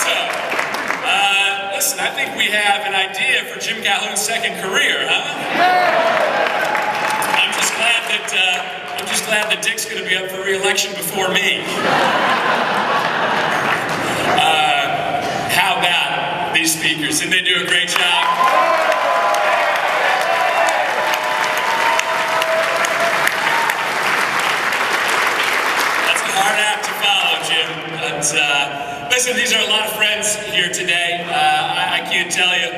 so. Listen, I think we have an idea for Jim Calhoun's second career, huh? I'm just glad that Dick's going to be up for re-election before me. How about these speakers? Didn't they do a great job? That's a hard act to follow, Jim. But listen, these are a lot of friends here today. I can't tell you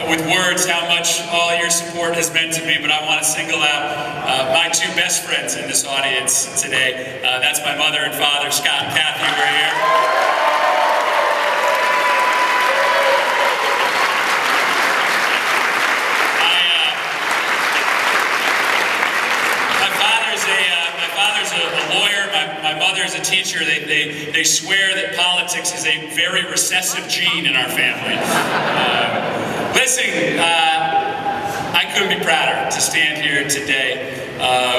with words how much all your support has meant to me, but I want to single out my two best friends in this audience today. That's my mother and father, Scott and Kathy, who are here. My father's a lawyer. My mother's a teacher. They swear that politics is a very recessive gene in our family. Listen, I couldn't be prouder to stand here today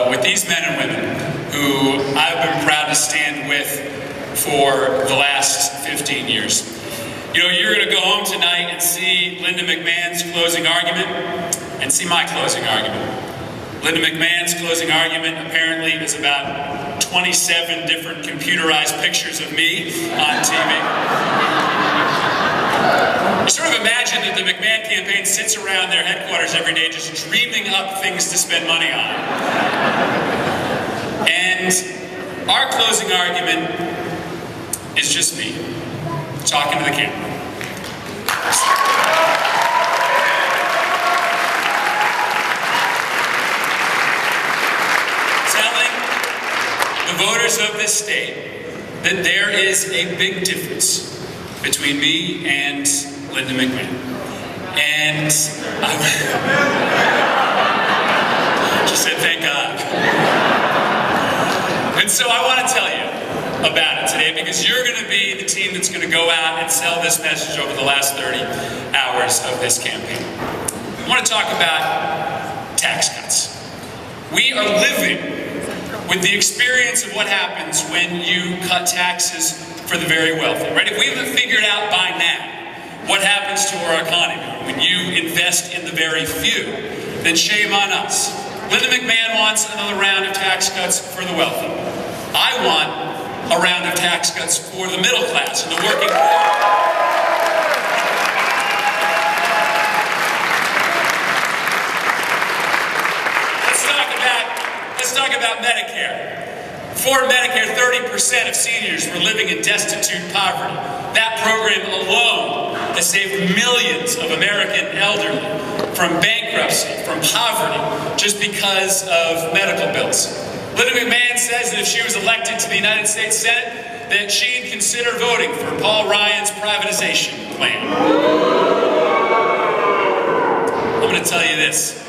with these men and women who I've been proud to stand with for the last 15 years. You know, you're going to go home tonight and see Linda McMahon's closing argument and see my closing argument. Linda McMahon's closing argument apparently is about 27 different computerized pictures of me on TV. You sort of imagine that the McMahon campaign sits around their headquarters every day just dreaming up things to spend money on. And our closing argument is just me talking to the camera. Telling the voters of this state that there is a big difference between me and Linda McMahon. And she said, thank God. And so I want to tell you about it today because you're going to be the team that's going to go out and sell this message over the last 30 hours of this campaign. I want to talk about tax cuts. We are living with the experience of what happens when you cut taxes for the very wealthy, right? If we haven't figured out by now what happens to our economy when you invest in the very few, then shame on us. Linda McMahon wants another round of tax cuts for the wealthy. I want a round of tax cuts for the middle class and the working poor. Let's talk about Medicare. Before Medicare, 30% of seniors were living in destitute poverty. That program alone has saved millions of American elderly from bankruptcy, from poverty, just because of medical bills. Linda McMahon says that if she was elected to the United States Senate, that she'd consider voting for Paul Ryan's privatization plan. I'm going to tell you this.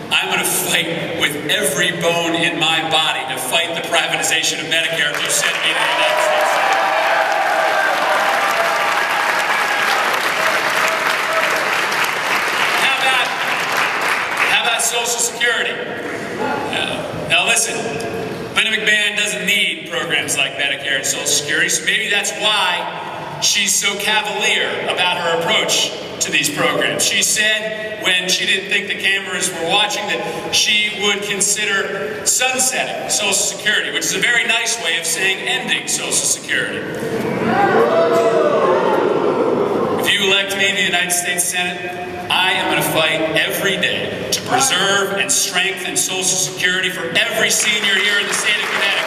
I'm going to fight with every bone in my body to fight the privatization of Medicare if you send me to the United States Senate. How about Social Security? Now listen, Linda McMahon doesn't need programs like Medicare and Social Security, so maybe that's why she's so cavalier about her approach to these programs. She said when she didn't think the cameras were watching that she would consider sunsetting Social Security, which is a very nice way of saying ending Social Security. If you elect me in the United States Senate, I am going to fight every day to preserve and strengthen Social Security for every senior here in the state of Connecticut.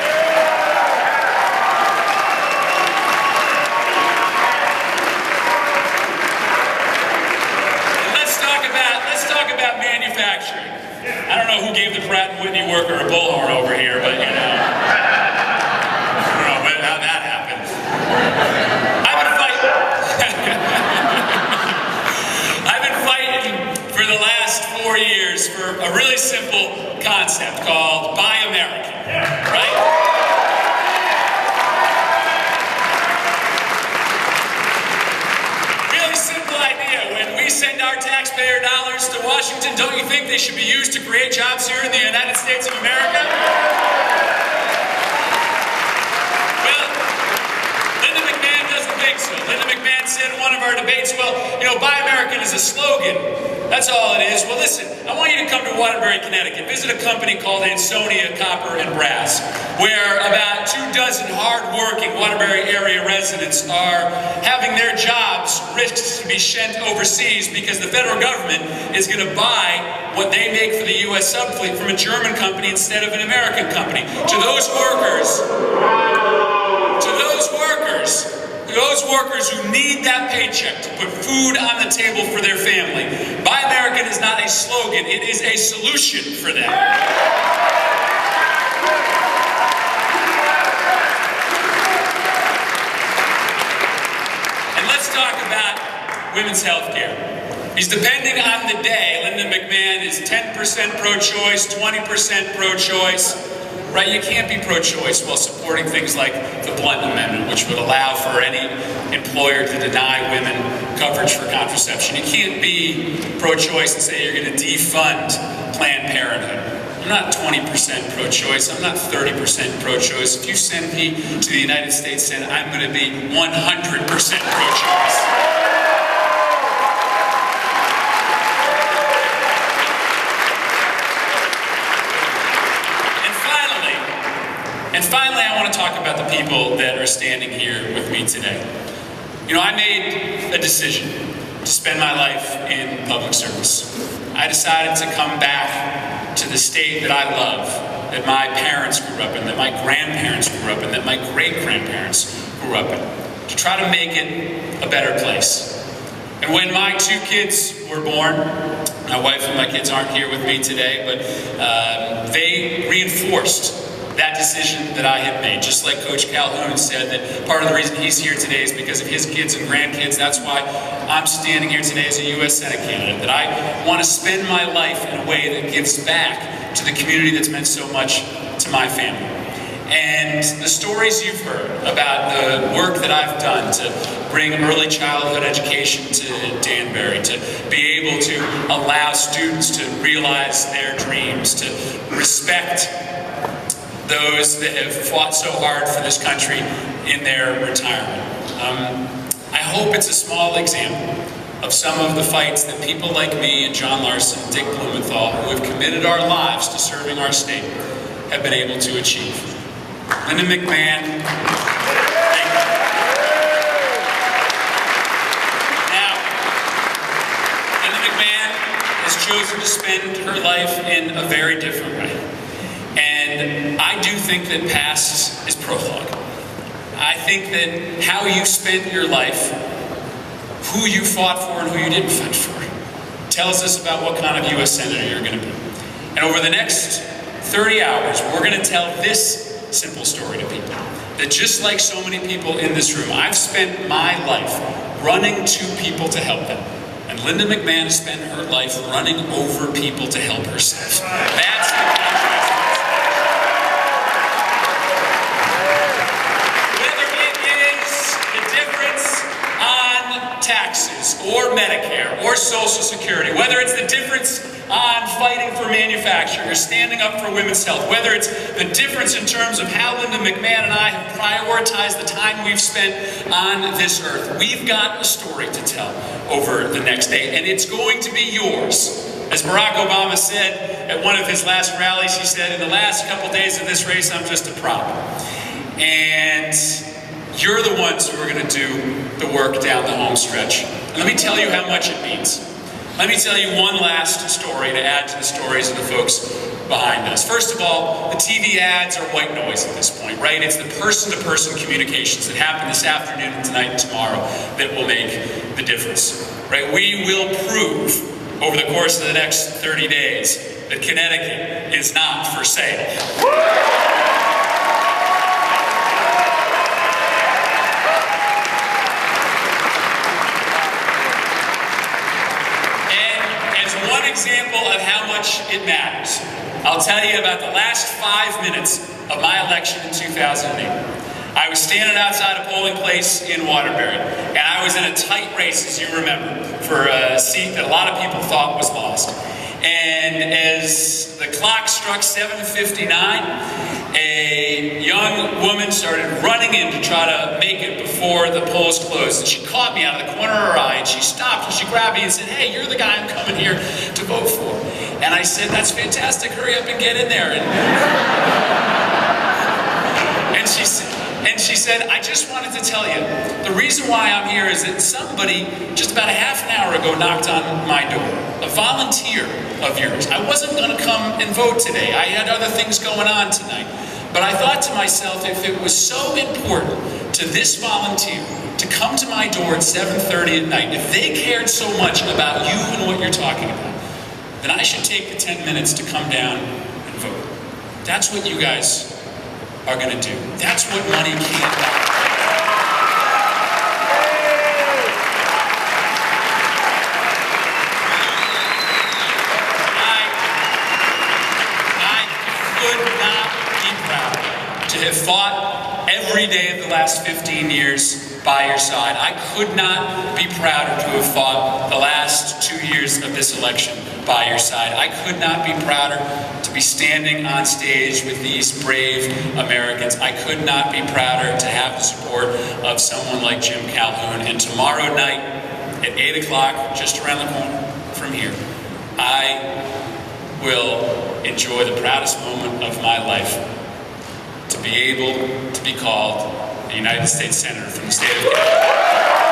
Manufacturing. I don't know who gave the Pratt & Whitney worker a bullhorn over here, but you know. I don't know how that happened. I've been fighting for the last 4 years for a really simple concept called Buy American, right? Send our taxpayer dollars to Washington, don't you think they should be used to create jobs here in the United States of America? Well, Linda McMahon doesn't think so. Linda McMahon said in one of our debates, well, Buy American is a slogan. That's all it is. Well, listen, I want you to come to Waterbury, Connecticut. Visit a company called Ansonia Copper and Brass, where about 24 hard-working Waterbury area residents are having their jobs risked to be sent overseas because the federal government is going to buy what they make for the U.S. subfleet from a German company instead of an American company. To those workers who need that paycheck to put food on the table for their family, Buy American is not a slogan, it is a solution for them. And let's talk about women's health care. Because depending on the day, Linda McMahon is 10% pro-choice, 20% pro-choice. Right, you can't be pro-choice while supporting things like the Blunt Amendment, which would allow for any employer to deny women coverage for contraception. You can't be pro-choice and say you're going to defund Planned Parenthood. I'm not 20% pro-choice. I'm not 30% pro-choice. If you send me to the United States Senate, I'm going to be 100% pro-choice. And finally, I want to talk about the people that are standing here with me today. I made a decision to spend my life in public service. I decided to come back to the state that I love, that my parents grew up in, that my grandparents grew up in, that my great-grandparents grew up in, to try to make it a better place. And when my 2 kids were born, my wife and my kids aren't here with me today, but they reinforced that decision that I had made. Just like Coach Calhoun said that part of the reason he's here today is because of his kids and grandkids. That's why I'm standing here today as a U.S. Senate candidate, that I want to spend my life in a way that gives back to the community that's meant so much to my family. And the stories you've heard about the work that I've done to bring early childhood education to Danbury, to be able to allow students to realize their dreams, to respect those that have fought so hard for this country in their retirement. I hope it's a small example of some of the fights that people like me and John Larson and Dick Blumenthal, who have committed our lives to serving our state, have been able to achieve. Linda McMahon, thank you. Now, Linda McMahon has chosen to spend her life in a very different way. And I do think that past is prologue. I think that how you spent your life, who you fought for and who you didn't fight for, tells us about what kind of U.S. Senator you're going to be. And over the next 30 hours, we're going to tell this simple story to people. That just like so many people in this room, I've spent my life running to people to help them. And Linda McMahon has spent her life running over people to help herself. That's the contrast. Taxes, or Medicare, or Social Security, whether it's the difference on fighting for manufacturing or standing up for women's health, whether it's the difference in terms of how Linda McMahon and I have prioritized the time we've spent on this earth. We've got a story to tell over the next day, and it's going to be yours. As Barack Obama said at one of his last rallies, he said, in the last couple days of this race, I'm just a prop. And you're the ones who are going to do the work down the home stretch. And let me tell you how much it means. Let me tell you one last story to add to the stories of the folks behind us. First of all, the TV ads are white noise at this point, right? It's the person-to-person communications that happen this afternoon and tonight and tomorrow that will make the difference, right? We will prove over the course of the next 30 days that Connecticut is not for sale. Example of how much it matters. I'll tell you about the last 5 minutes of my election in 2008. I was standing outside a polling place in Waterbury, and I was in a tight race, as you remember, for a seat that a lot of people thought was lost. And as the clock struck 7:59, a young woman started running in to try to make it before the polls closed. And she caught me out of the corner of her eye, and she stopped and she grabbed me and said, "Hey, you're the guy I'm coming here to vote for." And I said, "That's fantastic, hurry up and get in there." And she said, "I just wanted to tell you, the reason why I'm here is that somebody just about a half an hour ago knocked on my door, a volunteer of yours. I wasn't going to come and vote today. I had other things going on tonight. But I thought to myself, if it was so important to this volunteer to come to my door at 7:30 at night, if they cared so much about you and what you're talking about, then I should take the 10 minutes to come down and vote." That's what you guys are going to do. That's what money can't buy. I could not be proud to have fought every day of the last 15 years by your side. I could not be prouder to have fought the last 2 years of this election by your side. I could not be prouder to be standing on stage with these brave Americans. I could not be prouder to have the support of someone like Jim Calhoun. And tomorrow night at 8 o'clock, just around the corner from here, I will enjoy the proudest moment of my life, to be able to be called the United States Senator from the state of California.